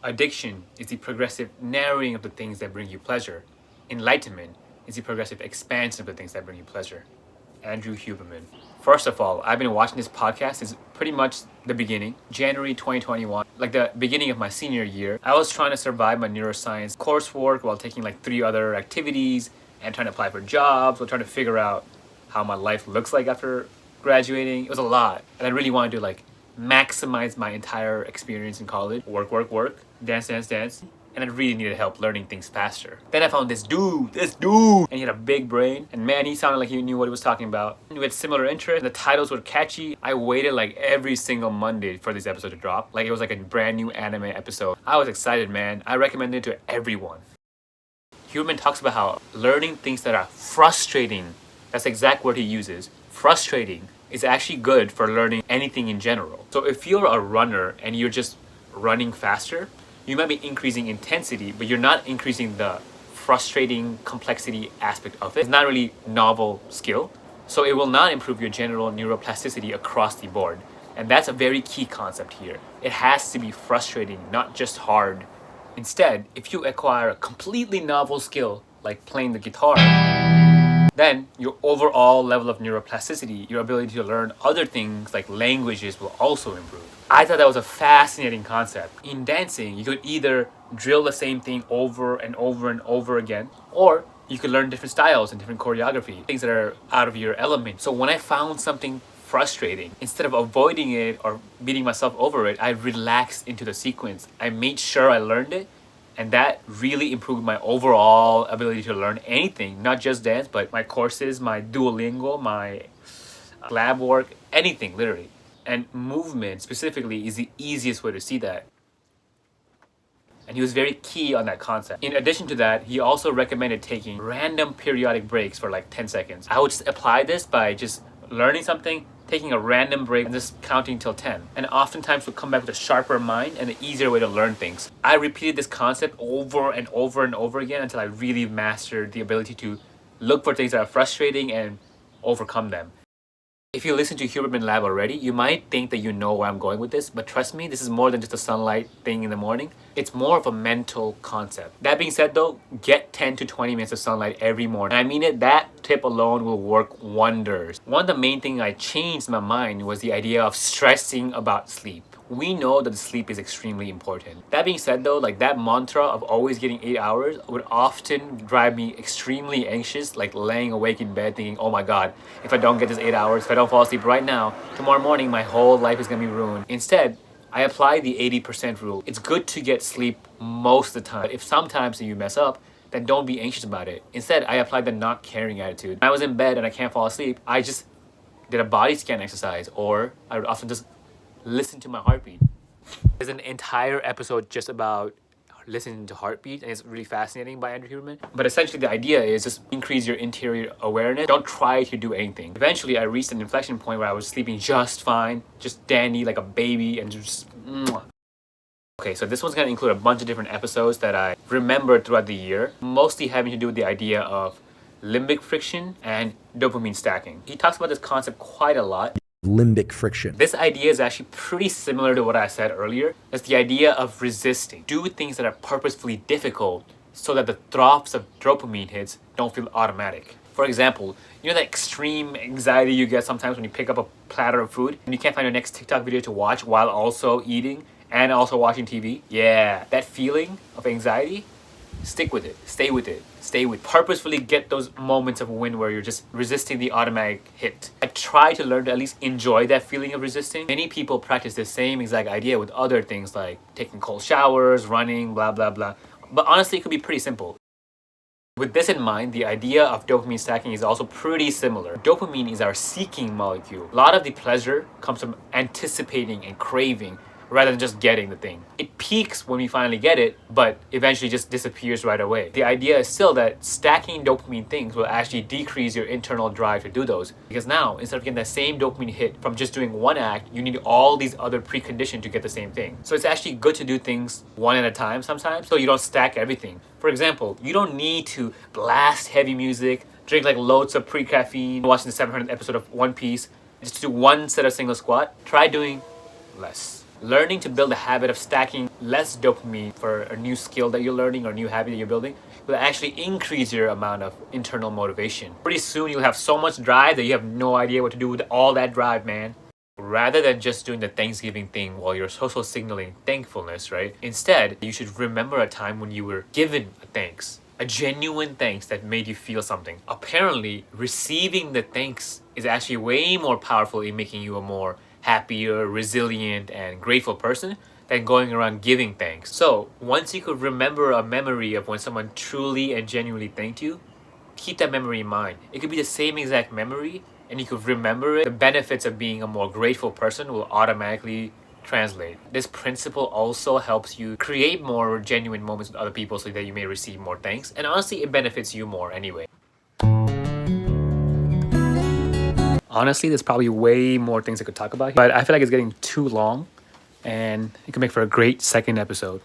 Addiction is the progressive narrowing of the things that bring you pleasure. Enlightenment is the progressive expansion of the things that bring you pleasure. Andrew Huberman. First of all, I've been watching this podcast since pretty much the beginning, January 2021, like the beginning of my senior year. I was trying to survive my neuroscience coursework while taking like 3 other activities and trying to apply for jobs while trying to figure out how my life looks like after graduating. It was a lot. And I really wanted to like maximize my entire experience in college. Work, dance. And I really needed help learning things faster. Then I found this dude, and he had a big brain, and man, he sounded like he knew what he was talking about. We had similar interests, the titles were catchy. I waited like every single Monday for this episode to drop. Like it was like a brand new anime episode. I was excited, man. I recommend it to everyone. Huberman talks about how learning things that are frustrating, that's the exact word he uses, frustrating, is actually good for learning anything in general. So if you're a runner and you're just running faster, you might be increasing intensity, but you're not increasing the frustrating complexity aspect of it. It's not really novel skill, so it will not improve your general neuroplasticity across the board. And that's a very key concept here. It has to be frustrating, not just hard. Instead, if you acquire a completely novel skill, like playing the guitar, then your overall level of neuroplasticity, your ability to learn other things like languages, will also improve. I thought that was a fascinating concept. In dancing, you could either drill the same thing over and over again, or you could learn different styles and different choreography, things that are out of your element. So when I found something frustrating, instead of avoiding it or beating myself over it, I relaxed into the sequence. I made sure I learned it, and that really improved my overall ability to learn anything, not just dance, but my courses, my Duolingo, my lab work, anything, literally. And movement specifically is the easiest way to see that. And he was very key on that concept. In addition to that, he also recommended taking random periodic breaks for like 10 seconds. I would just apply this by just learning something, taking a random break, and just counting till 10. And oftentimes would come back with a sharper mind and an easier way to learn things. I repeated this concept over and over again until I really mastered the ability to look for things that are frustrating and overcome them. If you listen to Huberman Lab already, you might think that you know where I'm going with this, but trust me, this is more than just a sunlight thing in the morning. It's more of a mental concept. That being said though, get 10 to 20 minutes of sunlight every morning. And I mean it, that tip alone will work wonders. One of the main things I changed in my mind was the idea of stressing about sleep. We know that sleep is extremely important. That being said though, like that mantra of always getting 8 hours would often drive me extremely anxious, like laying awake in bed thinking, oh my god, if I don't get this 8 hours, if I don't fall asleep right now, tomorrow morning my whole life is gonna be ruined. Instead, I apply the 80% rule. It's good to get sleep most of the time. If sometimes you mess up, then don't be anxious about it. Instead, I applied the not caring attitude. When I was in bed and I can't fall asleep, I just did a body scan exercise, or I would often just listen to my heartbeat. There's an entire episode just about listening to heartbeat, and it's really fascinating by Andrew Huberman. But essentially the idea is just increase your interior awareness. Don't try to do anything. Eventually I reached an inflection point where I was sleeping just fine, just dandy like a baby, and just Okay, so this one's gonna include a bunch of different episodes that I remembered throughout the year, mostly having to do with the idea of limbic friction and dopamine stacking. He talks about this concept quite a lot. Limbic friction. This idea is actually pretty similar to what I said earlier. It's the idea of resisting. Do things that are purposefully difficult so that the drops of dopamine hits don't feel automatic. For example, you know that extreme anxiety you get sometimes when you pick up a platter of food and you can't find your next TikTok video to watch while also eating and also watching TV? Yeah, that feeling of anxiety, stick with it, stay with it. Purposefully get those moments of win where you're just resisting the automatic hit. I try to learn to at least enjoy that feeling of resisting. Many people practice the same exact idea with other things like taking cold showers, running, blah, blah, blah. But honestly, it could be pretty simple. With this in mind, the idea of dopamine stacking is also pretty similar. Dopamine is our seeking molecule. A lot of the pleasure comes from anticipating and craving, rather than just getting the thing. It peaks when we finally get it, but eventually just disappears right away. The idea is still that stacking dopamine things will actually decrease your internal drive to do those. Because now, instead of getting that same dopamine hit from just doing one act, you need all these other preconditions to get the same thing. So it's actually good to do things one at a time sometimes, so you don't stack everything. For example, you don't need to blast heavy music, drink like loads of pre-caffeine, watching the 700th episode of One Piece, just to do one set of single squat. Try doing less. Learning to build a habit of stacking less dopamine for a new skill that you're learning or new habit that you're building will actually increase your amount of internal motivation. Pretty soon you'll have so much drive that you have no idea what to do with all that drive, man. Rather than just doing the Thanksgiving thing while you're social signaling thankfulness, right? Instead, you should remember a time when you were given a thanks, a genuine thanks that made you feel something. Apparently, receiving the thanks is actually way more powerful in making you a more happier, resilient, and grateful person than going around giving thanks. So, once you could remember a memory of when someone truly and genuinely thanked you, keep that memory in mind. It could be the same exact memory, and you could remember it. The benefits of being a more grateful person will automatically translate. This principle also helps you create more genuine moments with other people so that you may receive more thanks. And honestly, it benefits you more anyway. Honestly, there's probably way more things I could talk about, but I feel like it's getting too long and it could make for a great second episode.